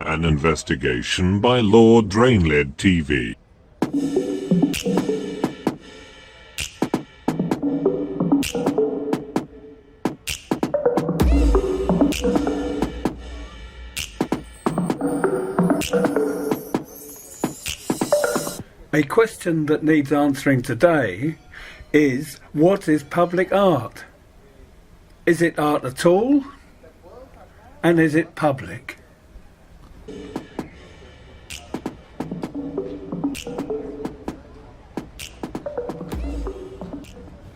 an investigation by Lord Drainlid TV. A question that needs answering today is, what is public art? Is it art at all? And is it public?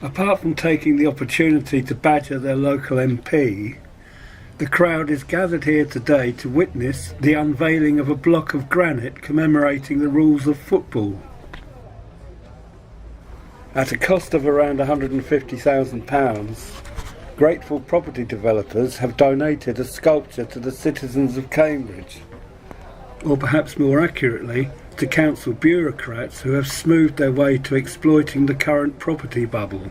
Apart from taking the opportunity to badger their local MP, the crowd is gathered here today to witness the unveiling of a block of granite commemorating the rules of football. At a cost of around £150,000, grateful property developers have donated a sculpture to the citizens of Cambridge, or perhaps more accurately, to council bureaucrats who have smoothed their way to exploiting the current property bubble.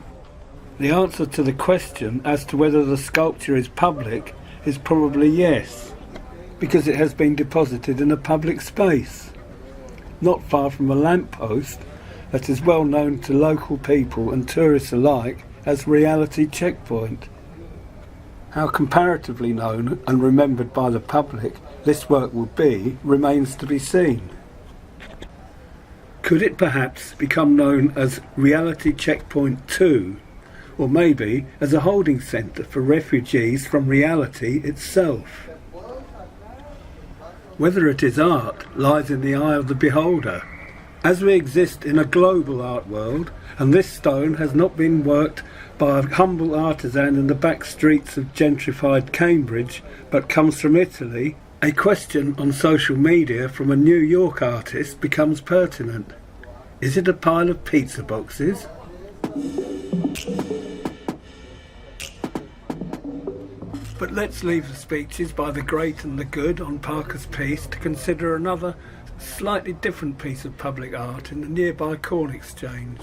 The answer to the question as to whether the sculpture is public is probably yes, because it has been deposited in a public space, not far from a lamppost that is well known to local people and tourists alike as Reality Checkpoint. How comparatively known and remembered by the public this work will be remains to be seen. Could it perhaps become known as Reality Checkpoint 2, or maybe as a holding centre for refugees from reality itself? Whether it is art lies in the eye of the beholder. As we exist in a global art world, and this stone has not been worked by a humble artisan in the back streets of gentrified Cambridge, but comes from Italy, a question on social media from a New York artist becomes pertinent. Is it a pile of pizza boxes? But let's leave the speeches by the great and the good on Parker's piece to consider another slightly different piece of public art in the nearby Corn Exchange.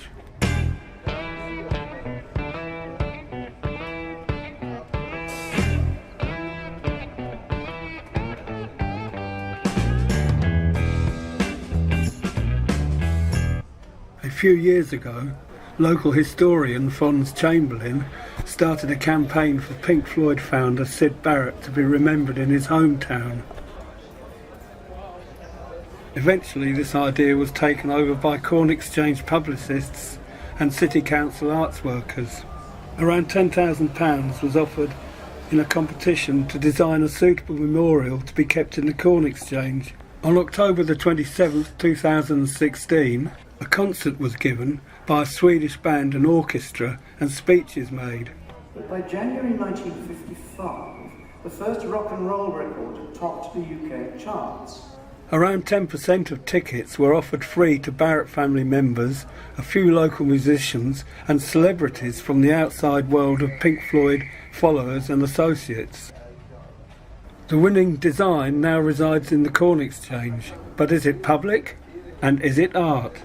A few years ago, local historian Fons Chamberlain started a campaign for Pink Floyd founder Syd Barrett to be remembered in his hometown. Eventually this idea was taken over by Corn Exchange publicists and City Council arts workers. Around £10,000 was offered in a competition to design a suitable memorial to be kept in the Corn Exchange. On October the 27th, 2016, a concert was given by a Swedish band and orchestra and speeches made. But by January 1955, the first rock and roll record had topped the UK charts. Around 10% of tickets were offered free to Barrett family members, a few local musicians and celebrities from the outside world of Pink Floyd followers and associates. The winning design now resides in the Corn Exchange, but is it public? And is it art?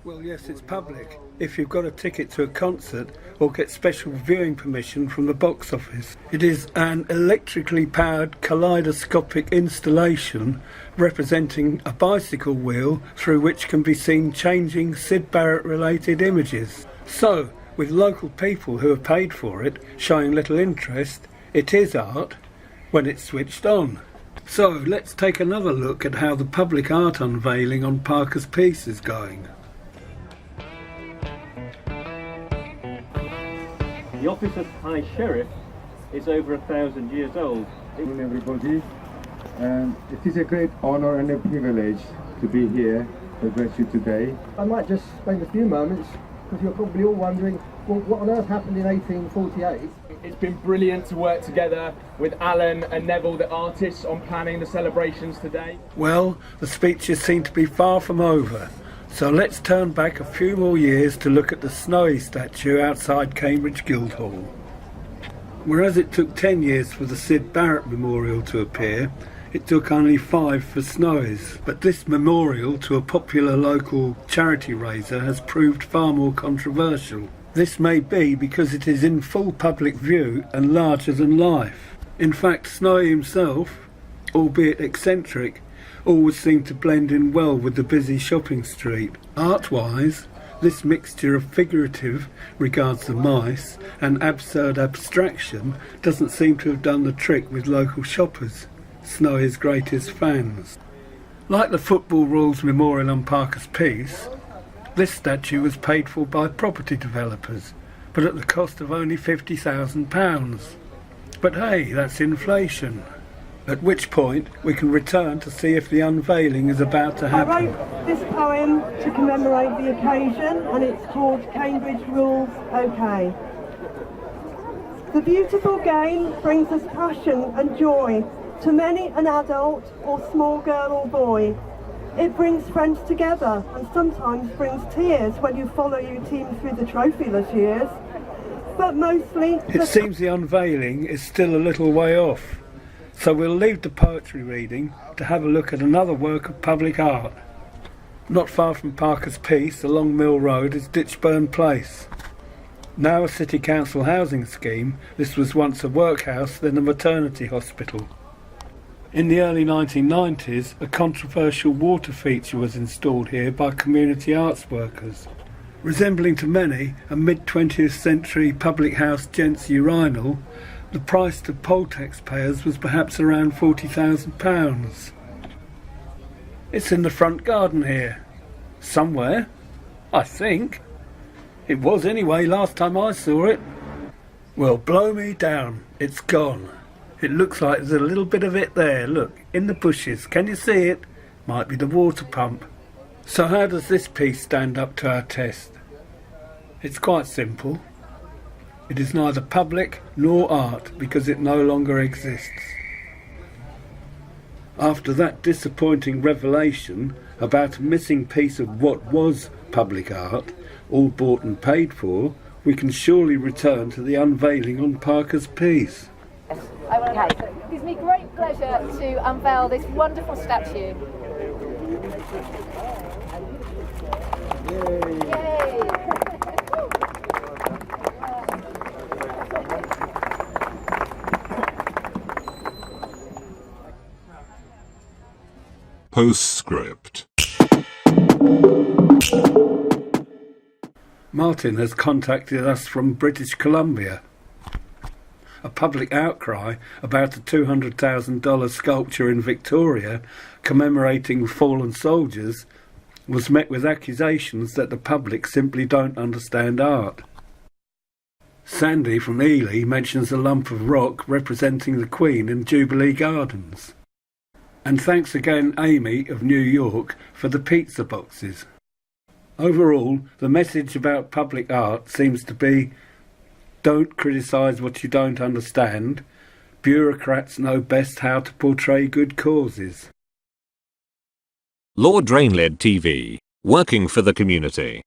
Well, yes, it's public if you've got a ticket to a concert or get special viewing permission from the box office. It is an electrically powered kaleidoscopic installation representing a bicycle wheel through which can be seen changing Syd Barrett related images. So, with local people who have paid for it showing little interest, it is art when it's switched on. So, let's take another look at how the public art unveiling on Parker's piece is going. The office of High Sheriff is over 1,000 years old. Good evening, everybody, and it is a great honour and a privilege to be here to address you today. I might just spend a few moments, because you're probably all wondering, well, what on earth happened in 1848? It's been brilliant to work together with Alan and Neville, the artists, on planning the celebrations today. Well, the speeches seem to be far from over. So let's turn back a few more years to look at the Snowy statue outside Cambridge Guildhall. Whereas it took 10 years for the Syd Barrett Memorial to appear, it took only 5 for Snowy's. But this memorial to a popular local charity raiser has proved far more controversial. This may be because it is in full public view and larger than life. In fact, Snowy himself, albeit eccentric, always seem to blend in well with the busy shopping street. Art-wise, this mixture of figurative regards the mice and absurd abstraction doesn't seem to have done the trick with local shoppers, Snowy's greatest fans. Like the Football Rules Memorial on Parker's Peace, this statue was paid for by property developers, but at the cost of only £50,000. But hey, that's inflation. At which point we can return to see if the unveiling is about to happen. I wrote this poem to commemorate the occasion, and it's called Cambridge Rules OK. The beautiful game brings us passion and joy to many an adult or small girl or boy. It brings friends together and sometimes brings tears when you follow your team through the trophyless years. But mostly... It seems the unveiling is still a little way off. So we'll leave the poetry reading to have a look at another work of public art. Not far from Parker's Peace, along Mill Road, is Ditchburn Place. Now a City Council housing scheme, this was once a workhouse, then a maternity hospital. In the early 1990s, a controversial water feature was installed here by community arts workers. Resembling to many a mid-20th century public house gents urinal, the price to poll taxpayers was perhaps around £40,000. It's in the front garden here. Somewhere. I think. It was anyway last time I saw it. Well, blow me down. It's gone. It looks like there's a little bit of it there. Look, in the bushes. Can you see it? Might be the water pump. So how does this piece stand up to our test? It's quite simple. It is neither public nor art because it no longer exists. After that disappointing revelation about a missing piece of what was public art, all bought and paid for, we can surely return to the unveiling on Parker's Peace. Okay, it gives me great pleasure to unveil this wonderful statue. Yay! Postscript. Martin has contacted us from British Columbia. A public outcry about a $200,000 sculpture in Victoria commemorating fallen soldiers was met with accusations that the public simply don't understand art. Sandy from Ely mentions a lump of rock representing the Queen in Jubilee Gardens. And thanks again, Amy of New York, for the pizza boxes. Overall, the message about public art seems to be: don't criticise what you don't understand. Bureaucrats know best how to portray good causes. Lord Drainled TV, working for the community.